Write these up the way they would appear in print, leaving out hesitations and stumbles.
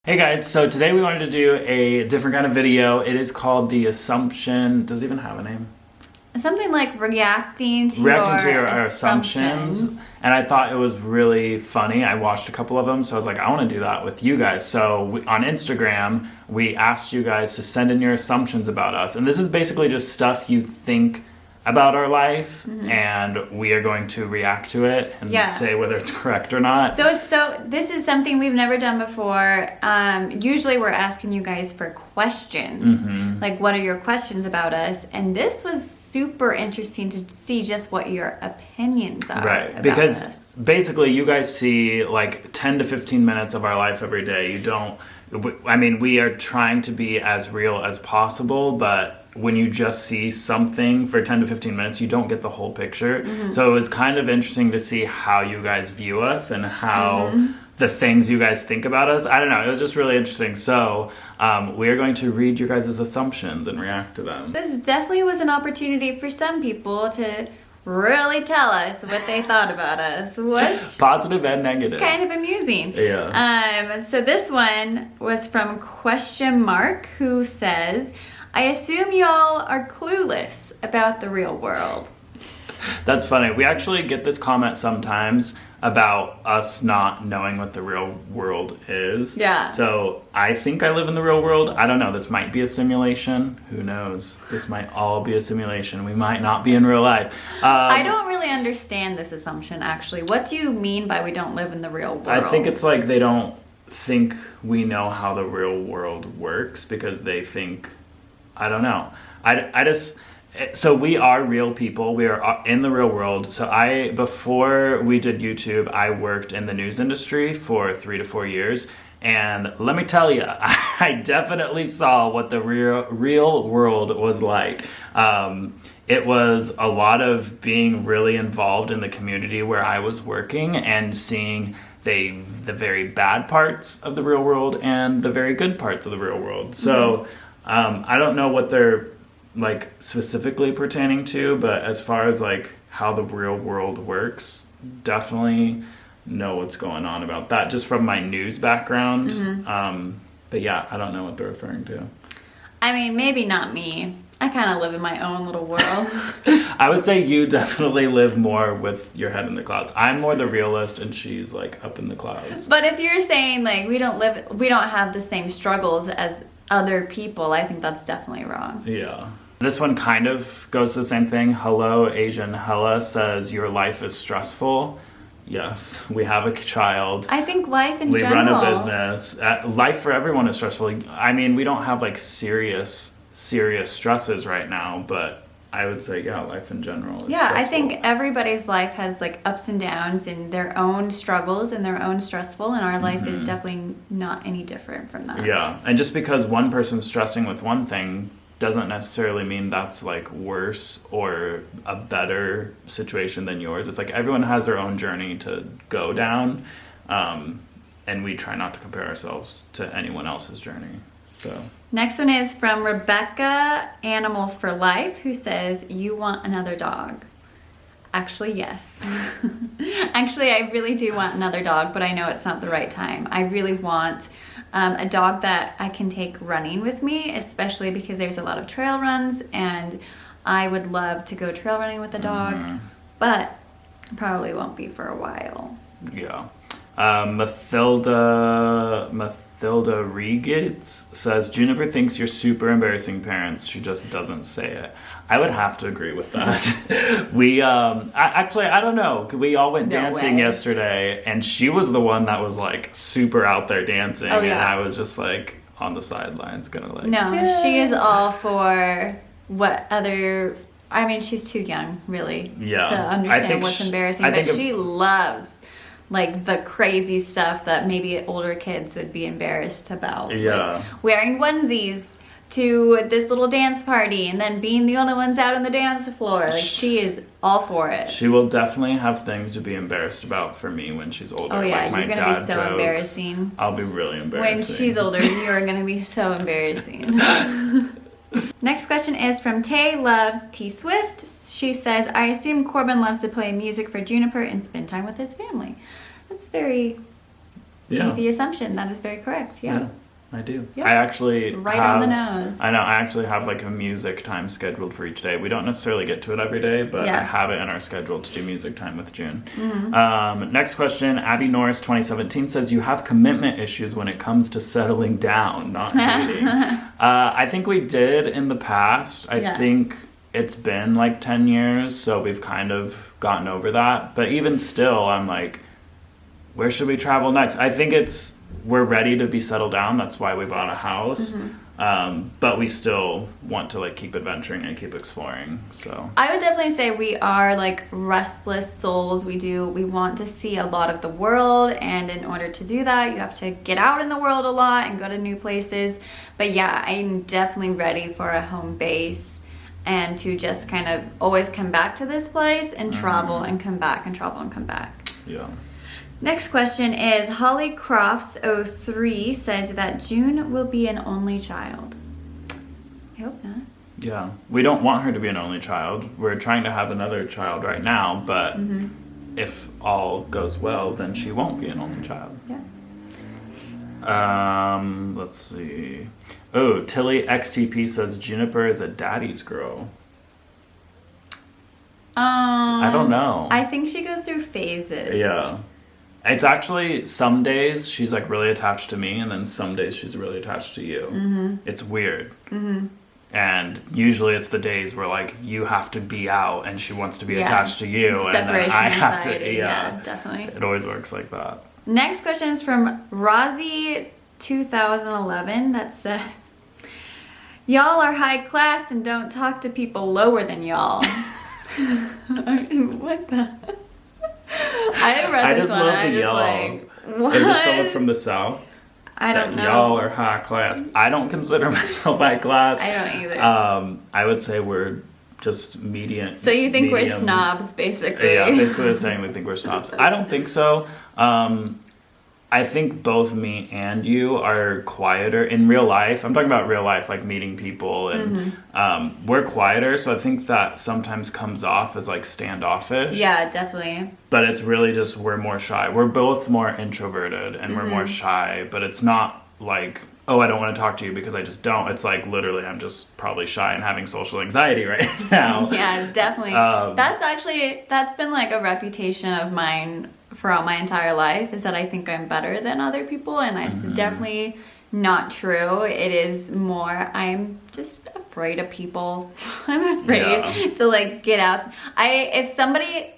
Hey guys, so today we wanted to do a different kind of video. It is called the Assumption. Does it even have a name? Something like reacting to your assumptions. And I thought it was really funny. I watched a couple of them, so I was like, I want to do that with you guys. So on Instagram, we asked you guys to send in your assumptions about us. And this is basically just stuff you think about our life, and we are going to react to it and say whether it's correct or not. So this is something we've never done before. Usually we're asking you guys for questions. Like, what are your questions about us? And this was super interesting to see just what your opinions are about because us. Basically you guys see like 10 to 15 minutes of our life every day. We are trying to be as real as possible, but when you just see something for 10 to 15 minutes, you don't get the whole picture. So it was kind of interesting to see how you guys view us and how the things you guys think about us. I don't know. It was just really interesting. So we are going to read your guys' assumptions and react to them. This definitely was an opportunity for some people to really tell us what they thought about us, which positive and negative. Kind of amusing. Yeah. So this one was from Question Mark, who says, I assume y'all are clueless about the real world. That's funny. We actually get this comment sometimes about us not knowing what the real world is. Yeah. So I think I live in the real world. I don't know. This might be a simulation. Who knows? This might all be a simulation. We might not be in real life. I don't really understand this assumption, actually. What do you mean by we don't live in the real world? I think it's like they don't think we know how the real world works because they think... I don't know. So we are real people. We are in the real world. So before we did YouTube, I worked in the news industry for 3 to 4 years. And let me tell you, I definitely saw what the real world was like. It was a lot of being really involved in the community where I was working and seeing the very bad parts of the real world and the very good parts of the real world. So I don't know what they're like specifically pertaining to, but as far as like how the real world works, definitely know what's going on about that just from my news background. But yeah, I don't know what they're referring to. I mean, maybe not me. I kind of live in my own little world. I would say you definitely live more with your head in the clouds. I'm more the realist and she's like up in the clouds. But if you're saying like we don't have the same struggles as other people, I think that's definitely wrong. Yeah. This one kind of goes to the same thing. Hello, Asian Hella says, your life is stressful. Yes, we have a child. I think life in general. We run a business. Life for everyone is stressful. I mean, we don't have like serious stresses right now, but I would say, yeah, life in general is stressful. I think everybody's life has like ups and downs and their own struggles and their own stressful, and our life is definitely not any different from that. Yeah, and just because one person's stressing with one thing doesn't necessarily mean that's like worse or a better situation than yours. It's like everyone has their own journey to go down, and we try not to compare ourselves to anyone else's journey. So next one is from Rebecca Animals for Life, who says, you want another dog. Actually, yes. Actually, I really do want another dog, but I know it's not the right time. I really want a dog that I can take running with me, especially because there's a lot of trail runs, and I would love to go trail running with a dog, but probably won't be for a while. Yeah. Mathilda Regitz says, Juniper thinks you're super embarrassing parents. She just doesn't say it. I would have to agree with that. We, actually, I don't know. We all went dancing yesterday, and she was the one that was like super out there dancing. Oh, yeah. And I was just like on the sidelines gonna like. No, she is all for what other, I mean, she's too young really to understand what's embarrassing, but she loves like the crazy stuff that maybe older kids would be embarrassed about. Yeah. Like wearing onesies to this little dance party and then being the only ones out on the dance floor. Like she is all for it. She will definitely have things to be embarrassed about for me when she's older. Oh yeah, like you're going to be so embarrassing. I'll be really embarrassing. When she's older, you're going to be so embarrassing. Next question is from Tay Loves T Swift. She says, I assume Corbin loves to play music for Juniper and spend time with his family. That's very Yeah. easy assumption. That is very correct. Yeah. I do. Yep. I actually Right on the nose. I know. I actually have like a music time scheduled for each day. We don't necessarily get to it every day, but I have it in our schedule to do music time with June. Next question. Abby Norris 2017 says, you have commitment issues when it comes to settling down, not dating. I think we did in the past. I think it's been like 10 years, so we've kind of gotten over that. But even still, I'm like, where should we travel next? I think we're ready to be settled down. That's why we bought a house. But we still want to like keep adventuring and keep exploring. So I would definitely say we are like restless souls. We want to see a lot of the world, and in order to do that, you have to get out in the world a lot and go to new places. But yeah, I'm definitely ready for a home base and to just kind of always come back to this place and travel and come back and travel and come back. Yeah. Next question is Holly Crofts 03 says that June will be an only child. I hope not. Yeah. We don't want her to be an only child. We're trying to have another child right now, but if all goes well, then she won't be an only child. Yeah. Let's see. Oh, Tilly XTP says Juniper is a daddy's girl. I don't know. I think she goes through phases. Yeah. It's actually, some days she's like really attached to me, and then some days she's really attached to you. It's weird. And usually it's the days where like you have to be out and she wants to be attached to you, and then I have to. Yeah, definitely. It always works like that. Next question is from Rozzy 2011 that says, y'all are high class and don't talk to people lower than y'all. I mean, what the? I read this one and I'm just like, what? Is this someone from the South? I don't know. Y'all are high class. I don't consider myself high class. I don't either. I would say we're just medium. So you think we're snobs, basically? Yeah, basically they're saying they think we're snobs. I don't think so. I think both me and you are quieter in real life. I'm talking about real life, like meeting people, and we're quieter, so I think that sometimes comes off as like standoffish. Yeah, definitely. But it's really just we're more shy. We're both more introverted and we're more shy, but it's not like, oh, I don't want to talk to you because I just don't. It's like literally I'm just probably shy and having social anxiety right now. Yeah, definitely. That's been like a reputation of mine throughout my entire life, is that I think I'm better than other people, and it's definitely not true. It is more, I'm just afraid of people. I'm afraid to like get out. If somebody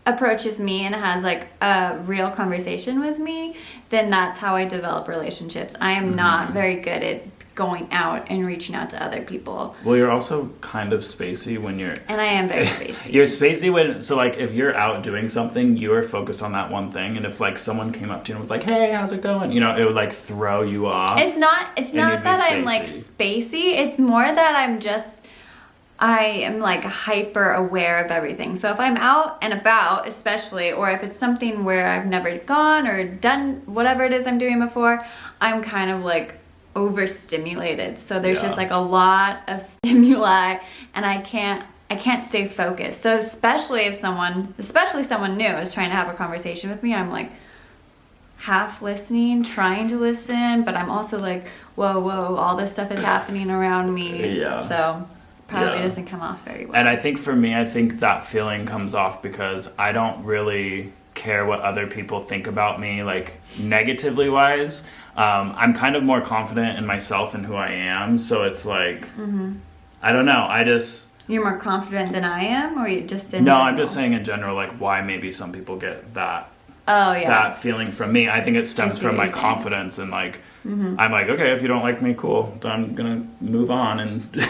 approaches me and has like a real conversation with me, then that's how I develop relationships. I am not very good at going out and reaching out to other people. Well, you're also kind of spacey when you're... And I am very spacey. You're spacey when... So, like, if you're out doing something, you're focused on that one thing. And if, like, someone came up to you and was like, hey, how's it going? You know, it would, like, throw you off. It's not that I'm, like, spacey. It's more that I am, like, hyper aware of everything. So if I'm out and about, especially, or if it's something where I've never gone or done whatever it is I'm doing before, I'm kind of, like, overstimulated. So there's just like a lot of stimuli, and I can't stay focused. So especially someone new is trying to have a conversation with me, I'm like half listening, trying to listen, but I'm also like, whoa, all this stuff is happening around me. Yeah. So probably doesn't come off very well. And I think for me, I think that feeling comes off because I don't really care what other people think about me, like negatively wise. I'm kind of more confident in myself and who I am, so it's like, I don't know, You're more confident than I am, or you just in No, general? I'm just saying in general, like, why maybe some people get that that feeling from me. I think it stems from my confidence, and like, I'm like, okay, if you don't like me, cool, then I'm gonna move on and see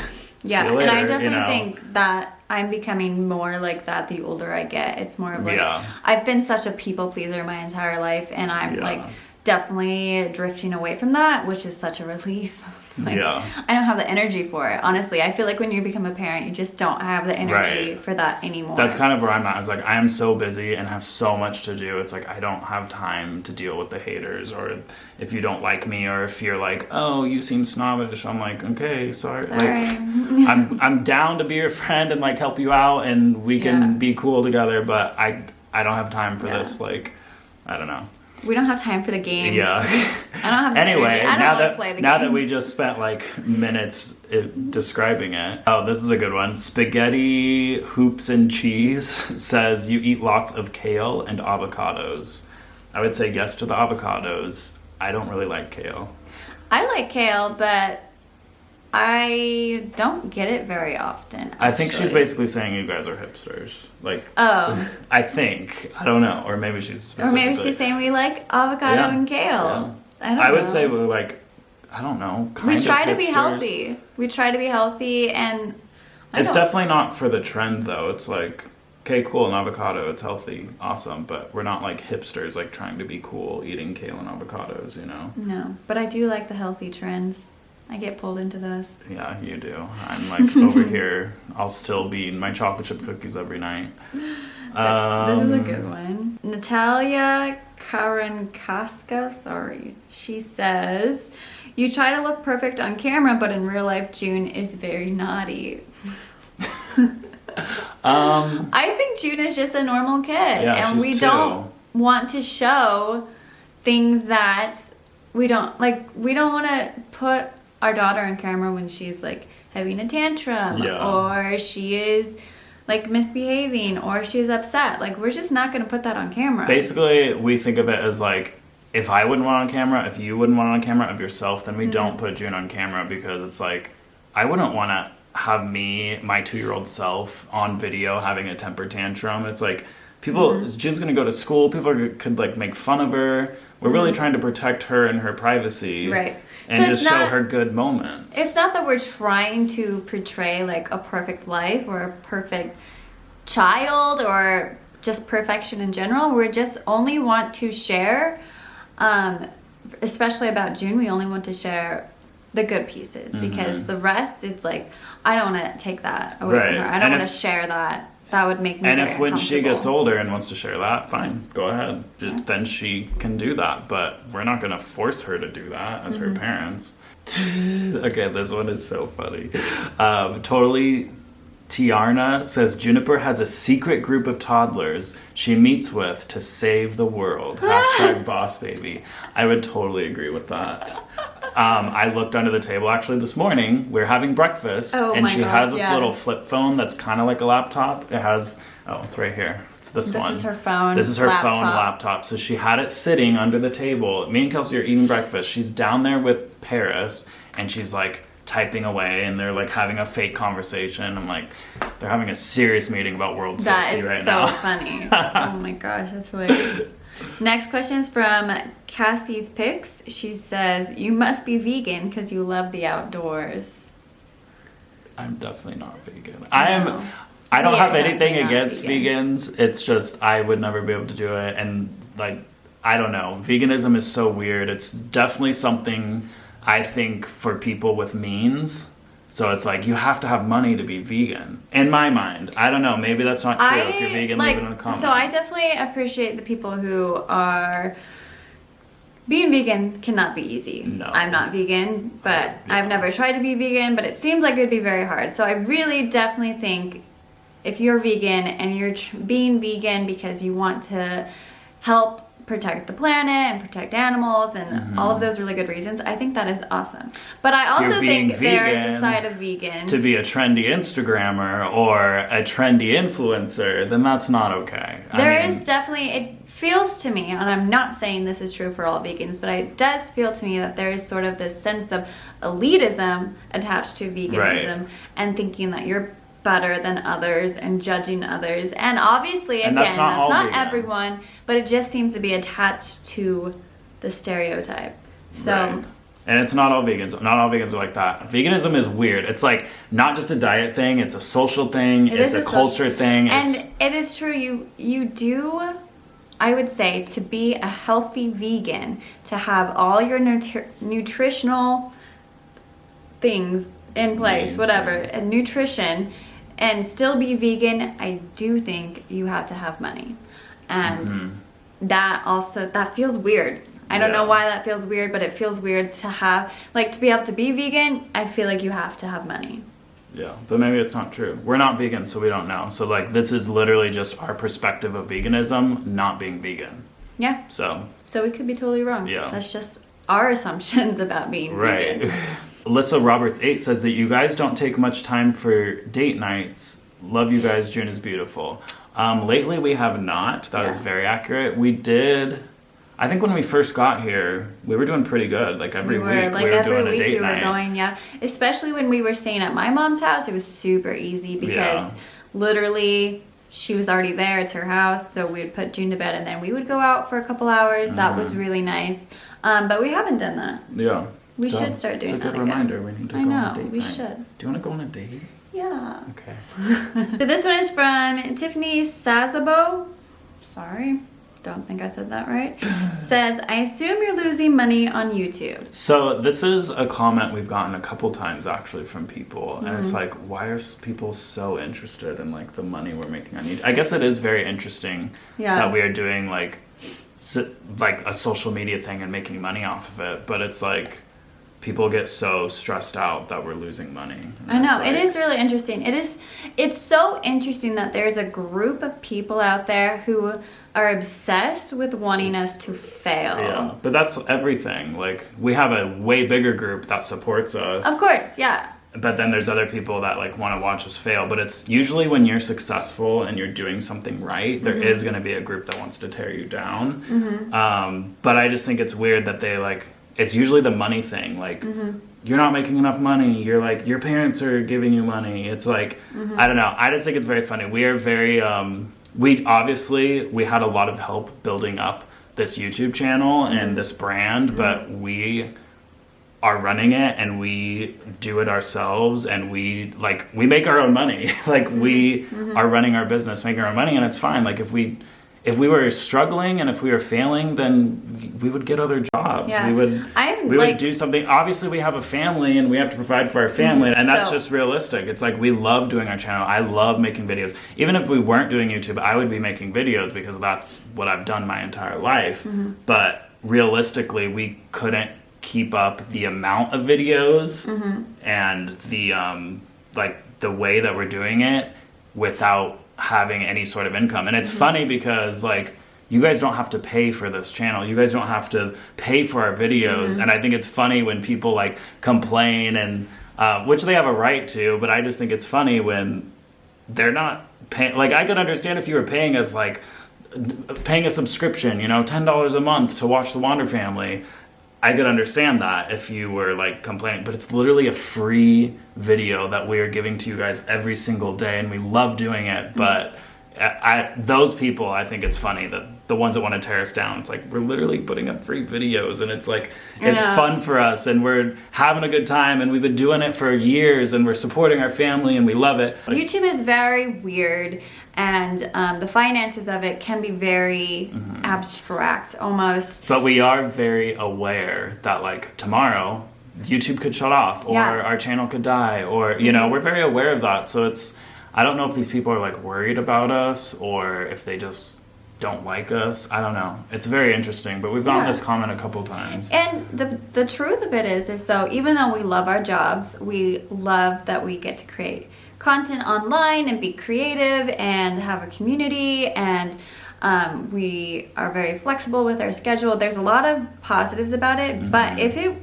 you later, and I definitely think that I'm becoming more like that the older I get. It's more of like, I've been such a people pleaser my entire life, and I'm like definitely drifting away from that, which is such a relief. Like, I don't have the energy for it, honestly. I feel like when you become a parent, you just don't have the energy for that anymore. That's kind of where I'm at. It's like, I am so busy and have so much to do. It's like, I don't have time to deal with the haters, or if you don't like me, or if you're like, oh, you seem snobbish. I'm like, okay, sorry. Like, I'm down to be your friend and like help you out, and we can be cool together, but I don't have time for this. Like, I don't know. We don't have time for the games. Yeah. I don't have the Anyway, energy. I don't want to play the now games. that we just spent like minutes describing it. Oh, this is a good one. Spaghetti Hoops and Cheese says you eat lots of kale and avocados. I would say yes to the avocados. I don't really like kale. I like kale, but I don't get it very often. I think she's actually. basically saying you guys are hipsters. Like, Oh. I think. I don't know. Or maybe she's Or maybe specifically- she's saying we like avocado Yeah. and kale. Yeah. I would know. say we're like, I don't know. Kind We of try to be hipsters. healthy. We try to be healthy, and It's definitely not for the trend, though. It's like, okay, cool, an avocado, it's healthy, awesome, but we're not like hipsters, like trying to be cool, eating kale and avocados, you know? No, but I do like the healthy trends. I get pulled into those. Yeah, you do. I'm like over here, I'll still be eating my chocolate chip cookies every night. This is a good one. Natalia Karankaska, sorry. She says, you try to look perfect on camera, but in real life, June is very naughty. I think June is just a normal kid. Yeah, and she's we two. don't want to show things that we don't like. We don't want to put our daughter on camera when she's like having a tantrum or she is like misbehaving or she's upset. Like, we're just not going to put that on camera. Basically, we think of it as like, if I wouldn't want on camera, if you wouldn't want on camera of yourself, then we don't put June on camera, because it's like, I wouldn't want to have my 2-year-old self on video having a temper tantrum. It's like, people, June's going to go to school, people could like make fun of her. We're really trying to protect her and her privacy. Right. And So just it's show not- her good moments. It's not that we're trying to portray like a perfect life or a perfect child or just perfection in general. We just only want to share, especially about June, we only want to share the good pieces, because the rest is like, I don't want to take that away from her. I don't And want to share that. That would make me And very if when she gets uncomfortable. older and wants to share that, fine, go ahead. Then she can do that. But we're not going to force her to do that as her parents. Okay, this one is so funny. Totally Tiarna says Juniper has a secret group of toddlers she meets with to save the world. Hashtag boss baby. I would totally agree with that. I looked under the table actually this morning. We're having breakfast, and my she gosh, has this yes. little flip phone that's kind of like a laptop. It has, it's right here. It's this one. This is her phone. This is her laptop. phone laptop. So she had it sitting under the table. Me and Kelsey are eating breakfast. She's down there with Paris, and she's like typing away, and they're like having a fake conversation. I'm like, they're having a serious meeting about world That safety is right so now. funny. Oh my gosh, that's hilarious. Next question is from Cassie's Picks. She says, you must be vegan because you love the outdoors. I'm definitely not vegan. No. I don't We have are anything definitely not against vegan. vegans. It's just I would never be able to do it, and like, I don't know. Veganism is so weird. It's definitely something I think for people with means. So it's like, you have to have money to be vegan. In my mind. I don't know. Maybe that's not true. If you're vegan, leave it in the comments. So I definitely appreciate the people who are... Being vegan cannot be easy. No. I'm not vegan, but Yeah. I've never tried to be vegan, but it seems like it'd be very hard. So I really definitely think if you're vegan and you're being vegan because you want to help protect the planet and protect animals and all of those really good reasons, I think that is awesome. But I also You're being think there is a vegan side of vegan. to be a trendy Instagrammer or a trendy influencer, then that's not okay. There is definitely, it feels to me, and I'm not saying this is true for all vegans, but it does feel to me that there is sort of this sense of elitism attached to veganism and thinking that you're better than others and judging others. And obviously, And again, that's not all not vegans. everyone, but it just seems to be attached to the stereotype. So, Right. And it's not all vegans. Not all vegans are like that. Veganism is weird. It's like not just a diet thing. It's a social thing. It's a culture thing. And it is true. You do, I would say, to be a healthy vegan, to have all your nutritional things in place, Needs, whatever, yeah. and nutrition, and still be vegan, I do think you have to have money. And that feels weird. I don't know Yeah. why that feels weird, but it feels weird to have, like, to be able to be vegan, I feel like you have to have money. Yeah, but maybe it's not true. We're not vegan, so we don't know. So like, this is literally just our perspective of veganism, not being vegan. Yeah. So So we could be totally wrong. Yeah. That's just our assumptions about being Right. vegan. Alyssa Roberts 8 says that you guys don't take much time for date nights. Love you guys. June is beautiful. Lately we have not. That is very accurate. We did. I think when we first got here, we were doing pretty good. Like every week, we were doing a date night. We were going, yeah. Especially when we were staying at my mom's house, it was super easy because literally she was already there. It's her house, so we would put June to bed and then we would go out for a couple hours. That was really nice. But we haven't done that. Yeah. We should start doing that again. It's a good reminder. We need to go on a date we night. should. Do you want to go on a date? Yeah. Okay. So this one is from Tiffany Sazabo. Sorry. Don't think I said that right. Says, I assume you're losing money on YouTube. So this is a comment we've gotten a couple times actually from people, and it's like, why are people so interested in like the money we're making on YouTube? I guess it is very interesting that we are doing like a social media thing and making money off of it, but it's like people get so stressed out that we're losing money. I know, it is really interesting. It's so interesting that there's a group of people out there who are obsessed with wanting us to fail. Yeah, but that's everything. Like, we have a way bigger group that supports us. Of course, yeah. But then there's other people that like want to watch us fail. But it's usually when you're successful and you're doing something right, there is going to be a group that wants to tear you down. But I just think it's weird that they like, it's usually the money thing. Like, you're not making enough money. You're like, your parents are giving you money. It's like, I don't know. I just think it's very funny. We are very, we had a lot of help building up this YouTube channel and this brand, but we are running it and we do it ourselves and we make our own money. Like we are running our business, making our own money, and it's fine. Like if we were struggling and if we were failing, then we would get other jobs. Yeah. We would do something. Obviously we have a family and we have to provide for our family, and that's just realistic. It's like we love doing our channel. I love making videos. Even if we weren't doing YouTube, I would be making videos because that's what I've done my entire life. But realistically, we couldn't keep up the amount of videos and the the way that we're doing it without having any sort of income. And it's funny because like you guys don't have to pay for this channel. You guys don't have to pay for our videos. And I think it's funny when people like complain and which they have a right to, but I just think it's funny when they're not paying. Like I could understand if you were paying us like paying a subscription, you know, $10 a month to watch The Wander Family. I could understand that if you were like complaining, but it's literally a free video that we are giving to you guys every single day, and we love doing it. But those people, I think it's funny that the ones that want to tear us down, it's like we're literally putting up free videos, and it's like it's fun for us, and we're having a good time, and we've been doing it for years, and we're supporting our family, and we love it. YouTube is very weird, and the finances of it can be very abstract almost. But we are very aware that like tomorrow YouTube could shut off, or our channel could die, or you know, we're very aware of that. So it's, I don't know if these people are like worried about us or if they just don't like us. I don't know. It's very interesting, but we've gotten this comment a couple times. And the truth of it is though, even though we love our jobs, we love that we get to create content online and be creative and have a community, and we are very flexible with our schedule. There's a lot of positives about it, but if it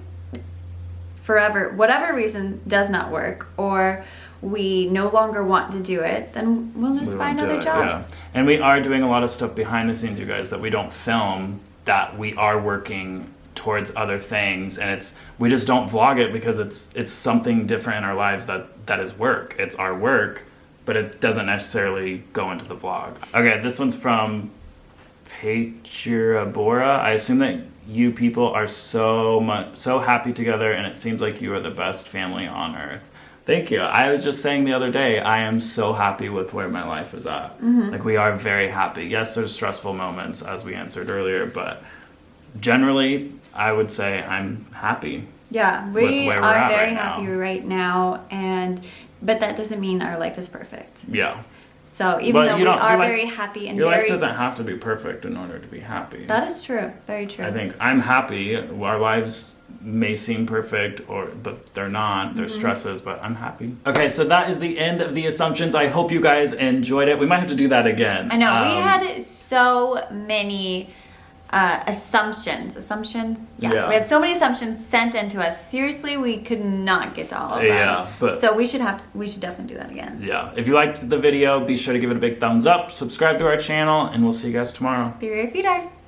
forever, whatever reason, does not work, or we no longer want to do it, then we'll just find other jobs. Yeah. And we are doing a lot of stuff behind the scenes, you guys, that we don't film, that we are working towards other things, and we just don't vlog it because it's something different in our lives that is work. It's our work, but it doesn't necessarily go into the vlog. Okay, this one's from Pachirabora. I assume that you people are so happy together, and it seems like you are the best family on earth. Thank you. I was just saying the other day, I am so happy with where my life is at. Like, we are very happy. Yes, there's stressful moments, as we answered earlier, but generally, I would say I'm happy. Yeah, we are very happy right now, but that doesn't mean our life is perfect. Yeah. So even though we are very happy and your life doesn't have to be perfect in order to be happy. That is true. Very true. I think I'm happy. Our lives may seem perfect, but they're not. They're stresses, but I'm happy. Okay, so that is the end of the assumptions. I hope you guys enjoyed it. We might have to do that again. I know. We had so many assumptions. Yeah. We have so many assumptions sent into us. Seriously, we could not get to all of them. Yeah, but so we should definitely do that again. yeah. If you liked the video, be sure to give it a big thumbs up, subscribe to our channel, and we'll see you guys tomorrow. Be where your feet are.